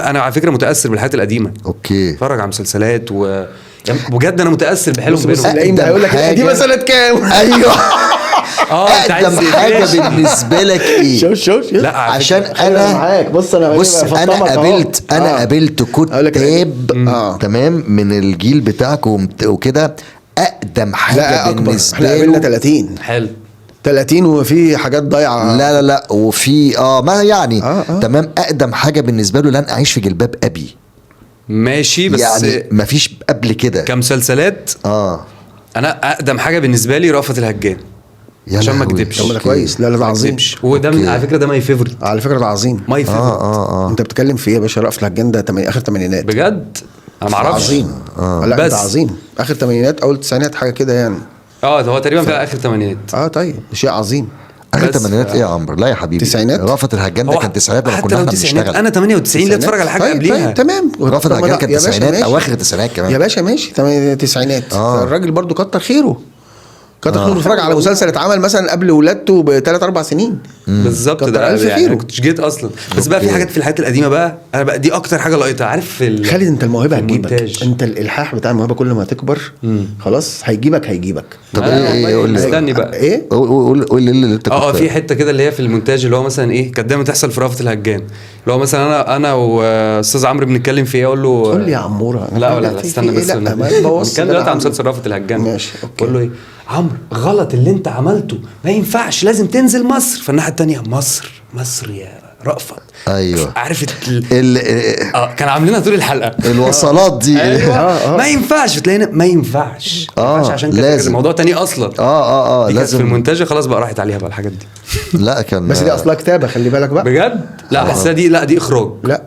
انا على فكره متاثر بالحاجات القديمه. اوكي. اتفرج على مسلسلات يعني بجد انا متاثر بحلو بص هيقول لك القديمه سنه كام. ايوه. اقدم حاجه بالنسبه لك ايه؟ شوف لا عشان انا معاك. بص انا قابلت كتاب تمام من الجيل بتاعكم وكده. اقدم حاجه بالنسبه احنا قابلنا 30 حلو 30 وفي حاجات ضايعه. لا وفي ما يعني تمام. اقدم حاجه بالنسبه له لن اعيش في جلباب ابي. ماشي بس يعني مفيش قبل كده كمسلسلات. انا اقدم حاجه بالنسبه لي رأفت الهجان عشان ما اكدبش. ده كويس. لا ده عظيم. وده على فكره ده ماي فيفورت. على فكره ده عظيم. ماي فيفورت. انت بتتكلم في ايه يا باشا؟ رأفت الهجان ده اخر الثمانينات بجد. انا ما اعرفش. عظيم. لا بس ده عظيم. اخر الثمانينات اول التسعينات حاجه كده يعني. هو تقريبا في اخر الثمانينات. طيب شيء عظيم. اخر الثمانينات ايه يا عمرو؟ لا يا حبيبي تسعينات. رأفت الهجان ده كان تسعينات لما كنا احنا بنشتغل. انا 98 لا اتفرج على حاجه قبليها. طيب تمام. رأفت الهجان كان تسعينات اواخر التسعينات كمان يا باشا. ماشي تسعينات. الراجل برضو كتر خيره. كنت بتفرج على مسلسل اتعمل مثلا قبل ولادته ب3-4 سنين بالظبط. ده يعني ما كنتش جيت اصلا. بس بقى في حاجات في الحاجات القديمه بقى انا بقى دي اكتر حاجه لقيتها. عارف خالد انت الموهبه هتجيبك. انت الالحاح بتاع الموهبه كل ما تكبر خلاص هيجيبك. طب ايه قول لي استني بقى ايه قول لي اللي انت في حته كده اللي هي في المونتاج اللي هو مثلا ايه كانت دايما تحصل في رأفت الهجان اللي هو مثلا انا واستاذ عمرو بنتكلم في ايه اقول له قول لي يا عموره. لا استنى بس كان دلوقتي على مسلسل رأفت الهجان. ماشي اقول له ايه عمرو غلط اللي انت عملته ما ينفعش لازم تنزل مصر. فالناحيه التانية مصر يا رأفت. ايوه عارف كان عاملينها طول الحلقه الوصلات دي. أيوة. ما ينفعش تلاقينا ما ينفعش عشان كده الموضوع تاني اصلا. لازم في المونتاج خلاص بقى راحت عليها بقى الحاجات دي. لا كان بس دي اصلا كتابه خلي بالك بقى بجد. لا حاسه دي اخراج. لا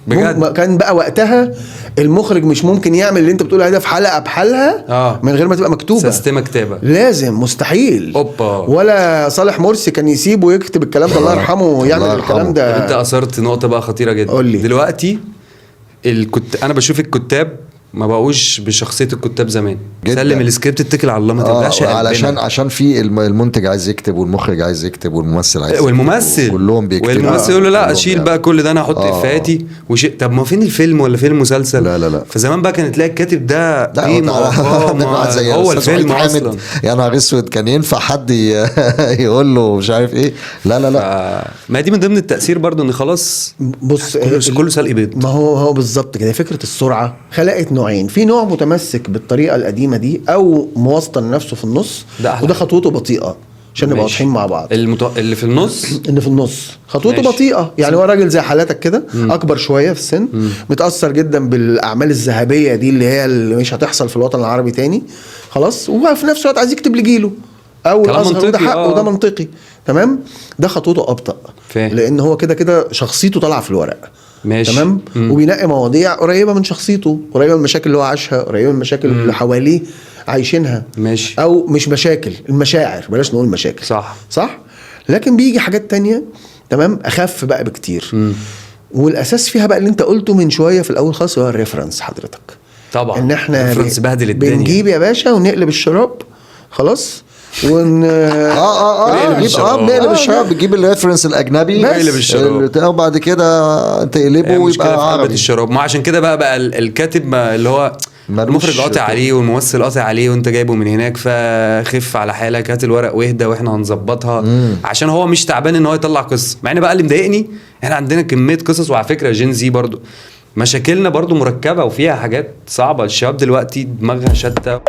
بجد كان بقى وقتها المخرج مش ممكن يعمل اللي انت بتقول عليه ده في حلقه بحالها من غير ما تبقى مكتوبه. سيستم كتابه لازم مستحيل. ولا صالح مرسي كان يسيبه يكتب الكلام ده الله يرحمه يعمل الكلام ده. انت اثرت نقطه بقى خطيره جدا. دلوقتي انا بشوف الكتاب ما بقوش بشخصيه الكتاب زمان. سلم السكريبت اتكل على الله ما تبداش عشان في المنتج عايز يكتب والمخرج عايز يكتب والممثل عايز يكتب والممثل كلهم بيكتبوا والممثل يقول له لا اشيل بقى كل ده انا احط افاتي طب ما فين الفيلم ولا فيلم مسلسل؟ لا فزمان بقى كان تلاقي الكاتب ده هو الفيلم اصلا. يا نهار اسود كان ينفع حد يقول له مش عارف ايه. لا ما دي من ضمن التاثير برضو ان خلاص بص كله سلق بيض. ما هو بالظبط كده. فكره السرعه خلقت نوعين. في نوع متمسك بالطريقه القديمه دي او موسطن نفسه في النص وده خطوته بطيئه عشان نبقى واضحين مع بعض. اللي في النص خطوته بطيئه يعني. هو راجل زي حالاتك كده اكبر شويه في السن متاثر جدا بالاعمال الذهبيه دي اللي مش هتحصل في الوطن العربي تاني خلاص. وفي نفس الوقت عايز يكتب لجيله او الازهر وده حقه وده منطقي تمام. ده خطوته ابطا لان هو كده شخصيته طالعه في الورق. ماشي. تمام. وبينقي مواضيع قريبه من شخصيته قريبه من المشاكل اللي هو عاشها قريبه من المشاكل اللي حواليه عايشينها. ماشي. او مش مشاكل المشاعر بلاش نقول مشاكل. صح. لكن بيجي حاجات تانية تمام اخف بقى بكتير. والاساس فيها بقى اللي انت قلته من شويه في الاول خالص هو الريفرنس حضرتك. طبعا ان احنا الريفرنس بهدل الدنيا. بنجيب يا باشا ونقلب الشراب خلاص بنقلب الشراب بنجيب الريفرنس الاجنبي نقلب الشراب وبعد كده تقلبه ويبقى عربي الشراب. ما عشان كده بقى الكاتب اللي هو المخرج قاطع عليه والممثل قاطع عليه وانت جايبه من هناك فخف على حالك هات الورق واهدى واحنا هنظبطها عشان هو مش تعبان ان هو يطلع قصه. مع ان بقى اللي مضايقني احنا عندنا كميه قصص. وعلى فكره جين زي برضو مشاكلنا برضو مركبه وفيها حاجات صعبه. الشباب دلوقتي دماغها شتى.